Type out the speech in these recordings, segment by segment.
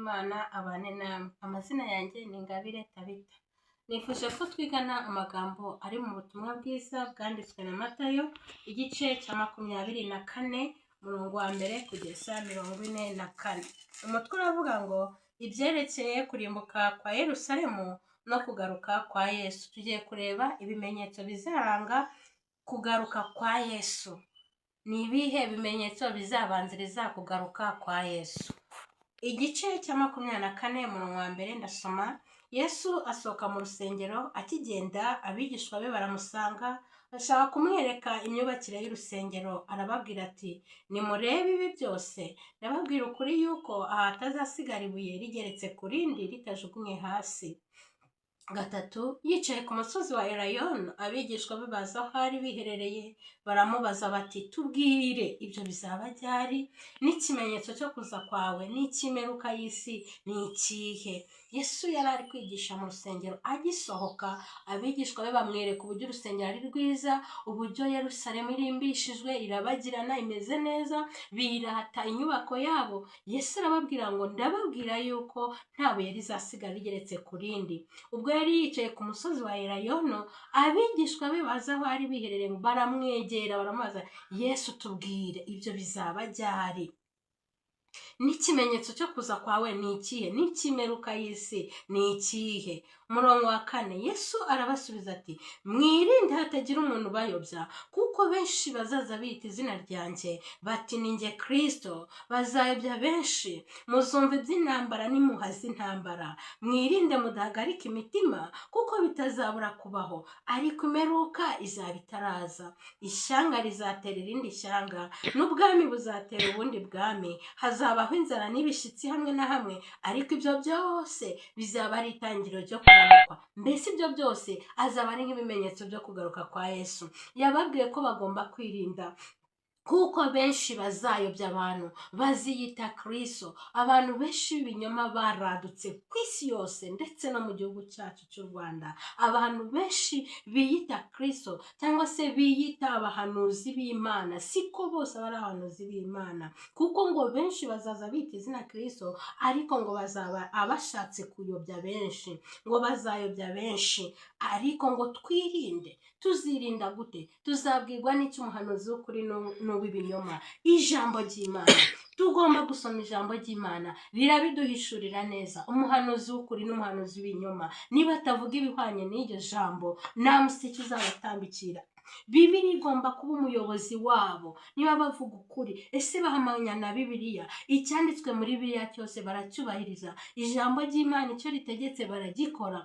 y'Imana abane namwe. Amazina yanjye ni Ingabire Tabita. Nifuje ko twigana amagambo ari mu butumwa bwiza bwanditswe na Matayo, igice cya 24 umurongo wa mbere kugeza 44. Umutwe uravuga ngo ibyerekeye kurimbuka kwa Yerusalemu no kugaruka kwa Yesu. Tugiye kureba ibimenyetso bizaranga kugaruka kwa Yesu. Ni ibihe bimenyetso bizabanziriza kugaruka kwa Yesu? Igice cya 24 umurongo wa mbere ndasoma. Yesu asohoka mu rusengero, akigenda abigishwa be baramusanga, bashaka kumwereka imyubakire y'urusengero. Arababwira ati, nimurebe ibi byose, ndababwira ukuri yuko aha hatazasigara ibuye rigeretse ku rindi ritajugunye hasi. Gatatu, yicaye ku musozi wa Elayono, abigishwa be baza aho ari biherereye, baramubaza bati, tubwire ibyo bizaba ryari, n'ikimenyetso cyo kuza kwawe n'icy'imperuka y'isi ni ikihe? Yesu yari ari kwigisha mu rusengero. Agisohoka, abigishwa be bamwereka uburyo urusengero ari rwiza, uburyo Yerusalemu irimbishijwe, irabagirana, imeze neza, birata inyubako yabo. Yesu arababwira ngo ndababwira yuko nta buye rizasigara rigeretse ku rindi. Ubwo yari yicaye ku musozi wa Elayono, abigishwa be baza aho ari biherereye, baramwegera baramubaza, Yesu tubwire ibyo bizaba ryari, n'ikimenyetso cyo kuza kwawe ni ikihe, n'icy'imperuka y'isi ni ikihe? Umurongo wa 4, Yesu arabasubiza ati, mwirinde hatagira umuntu ubayobya, kuko benshi bazaza bita izina ryanjye bati ni njye Kristo, bazayobya benshi. Muzumva iby'intambara n'impuha z'intambara, mwirinde mudahagarika imitima, kuko bitazabura kubaho, ariko imperuka izaba itaraza. Ishyanga rizatera irindi shyanga, n'ubwami buzatera ubundi bwami, hazabaho inzara n'ibishyitsi hamwe na hamwe, ariko ibyo byose bizaba ari itangiriro ryo kugaruka. Mbese ibyo byose azaba ari nk'ibimenyetso byo kugaruka kwa Yesu. Yababwiye ko bagomba kwirinda, kuko benshi bazayobya abantu, baziyita Kristo. Abantu benshi b'ibinyoma baradutse ku isi yose ndetse no mu gihugu cyacu cy'u Rwanda. Abantu benshi biyita Kristo cyangwa se biyita abahanuzi b'Imana. Siko bose bari abahanuzi b'Imana, kuko ngo benshi bazaza bita izina Kristo, ariko ngo bazaba abashatse kuyobya benshi, ngo bazayobya benshi. Ariko ngo twirinde. Tuzirinda gute? Tuzabwirwa n'iki umuhanuzi w'ukuri n'uw'ibinyoma? Ijambo ry'Imana. Tugomba gusoma ijambo ry'Imana, rirabiduhishurira neza. Umuhanuzi w'ukuri n'umuhanuzi w'ibinyoma, niba atavuga ibihwanye n'iryo jambo, nta museke uzabatambikira. Bibiliya igomba kuba umuyobozi wabo. Niba bavuga ukuri, ese bahamanya na Bibiliya? Icyanditswe muri Bibiliya cyose baracyubahiriza. Ijambo ry'Imana icyo ritegetse baragikora.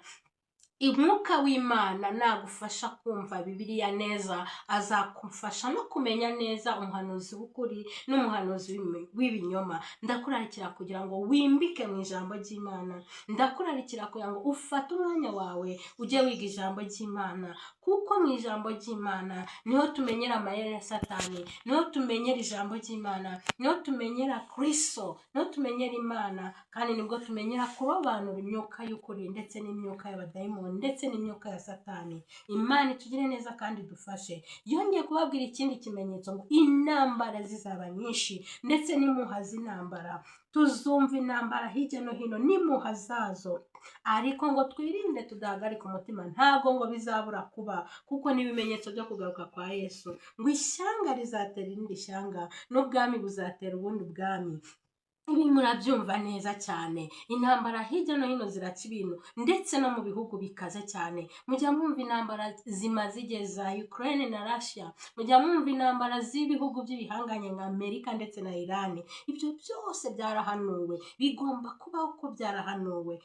Umwuka w'Imana nagufasha kumva Bibiliya neza, azakufasha no kumenya neza umuhanuzi w'ukuri n'umuhanuzi w'ibinyoma. Ndakurarikira kugira ngo wimbike mu ijambo ry'Imana. Ndakurarikira kugira ngo ufate umwanya wawe ujye wiga ijambo ry'Imana, kuko mu ijambo ry'Imana niho tumenyera amayeri ya Satani, niho tumenyera ijambo ry'Imana, niho tumenyera Kristo, niho tumenyera Imana, kandi nibwo tumenyera kurobanura imyuka y'ukuri ndetse n'imyuka y'abadayimoni ndetse n'imyuka ya Satani. Imana itugire neza kandi dufashe. Yongeye kubabwira ikindi kimenyetso, ngo intambara zizaba nyinshi ndetse n'impuha z'intambara. Tuzumva intambara hirya no hino n'impuha zazo, ariko ngo twirinde tudahagarika umutima. Ntabwo ngo bizabura kuba, kuko n'ibimenyetso byo kugaruka kwa Yesu. Ngo ishyanga rizatera irindi shyanga, n'ubwami buzatera ubundi bwami. Ibi murabyumva neza cyane. Intambara hirya no hino ziraca ibintu, ndetse no mu bihugu bikaze cyane. Mujya mwumva intambara zimaze igihe za Ukraine na Russia, mujya mwumva intambara z'ibihugu by'ibihanganye nka Amerika ndetse na Iran. Ibyo byose byarahanuwe, bigomba kubaho ko byarahanuwe.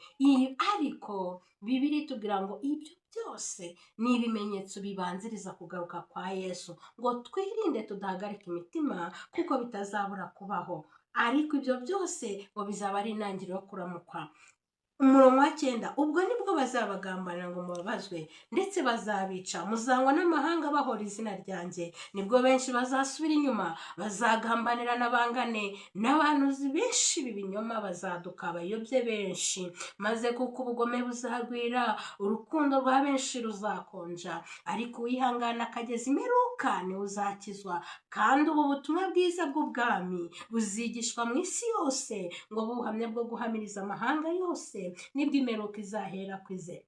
Ariko Bibiliya itubwira ngo ibyo byose ni ibimenyetso bibanziriza kugaruka kwa Yesu. Ngo twirinde tudahagarika imitima, kuko bitazabura kubaho, ariko ibyo byose ngo bizaba ari intangiriro yo kuramukwa. Umurongo wa 9, ubwo nibwo bazabagambanira ngo mubabazwe, ndetse bazabica. Muzangwa n'amahanga bahora izina ryanjye, nibwo benshi bazasubira inyuma, bazagambanira n'abangane, n'abahanuzi benshi b'ibinyoma bazaduka bayobye benshi. Maze kuko ubugome buzagwira, urukundo rwa benshi ruzakonja, ariko uwihangana akageza imperuka ukiranuka niwe uzakizwa, kandi ubu butumwa bwiza bw'ubwami buzigishwa mu isi yose ngo buhamya bwo guhamiriza amahanga yose nibwo imperuka izahera kwize.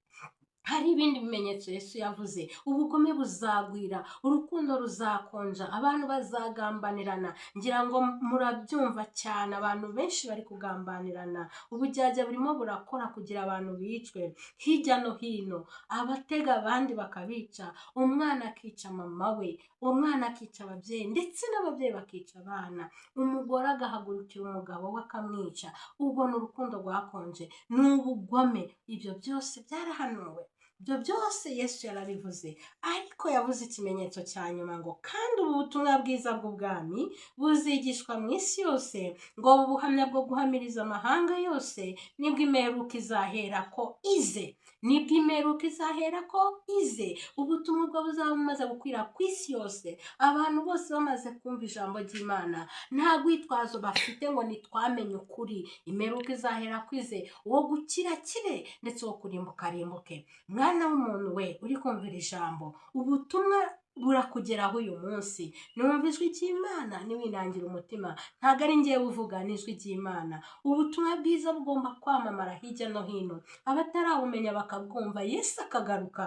Hari ibindi bimenyetso Yesu yavuze: ubugome buzagwira, urukundo ruzakonja, abantu bazagambanirana. Ngira ngo murabyumva cyane, abantu benshi bari kugambanirana, ubujyajya burimo burakora kugira abantu bicwe hirya no hino, abatega abandi bakabica, umwana akica mama we, umwana akica ababyeyi, ndetse n'ababyeyi bakica abana, umugore agahagurukira umugabo we akamwica. Ubwo ni urukundo rwakonje, ni ubugome. Ibyo byose byarahanuwe, ibyo byose Yesu yarabivuze, ariko yavuze ikimenyetso cya nyuma ngo kandi ubu butumwa bwiza bw'ubwami buzigishwa mu isi yose ngo buhamya bwo guhamiriza amahanga yose nibwo imperuka izahera ko ize. Nibwo imperuka izahera ko ize. Ubutumwa ubwo buzaba bumaze gukwira ku isi yose, abantu bose bamaze kumva ijambo ry'Imana, nta rwitwazo bafite ngo ntitwamenye ukuri. Imperuka izahera ko ize, uwo gukira kire ndetse uwo kurimbuka arimbuke. Mwana w'umuntu we uri kumvira ijambo, ubutumwa burakugeraho uyu munsi. Numva ijwi ry'Imana niwinangira umutima, ntabwo ari njyewe uvuga, ni ijwi ry'Imana. Ubutumwa bwiza bugomba kwamamara hirya no hino, abatarawumenya bakabwumva, Yesu akagaruka.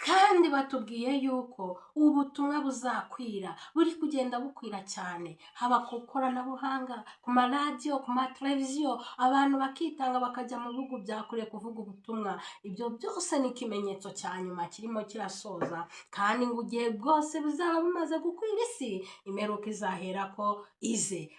Kandi batubwiye yuko ubutumwa buzakwira, buri kugenda bukwira cyane, haba ku ikoranabuhanga, ku maradiyo, ku mateleviziyo, abantu bakitanga bakajya mu bihugu bya kure kuvuga ubutumwa. Ibyo byose ni ikimenyetso cya nyuma kirimo kirasoza, kandi ngo igihe bwose buzaba bumaze gukwira isi, imperuka izahera ko ize.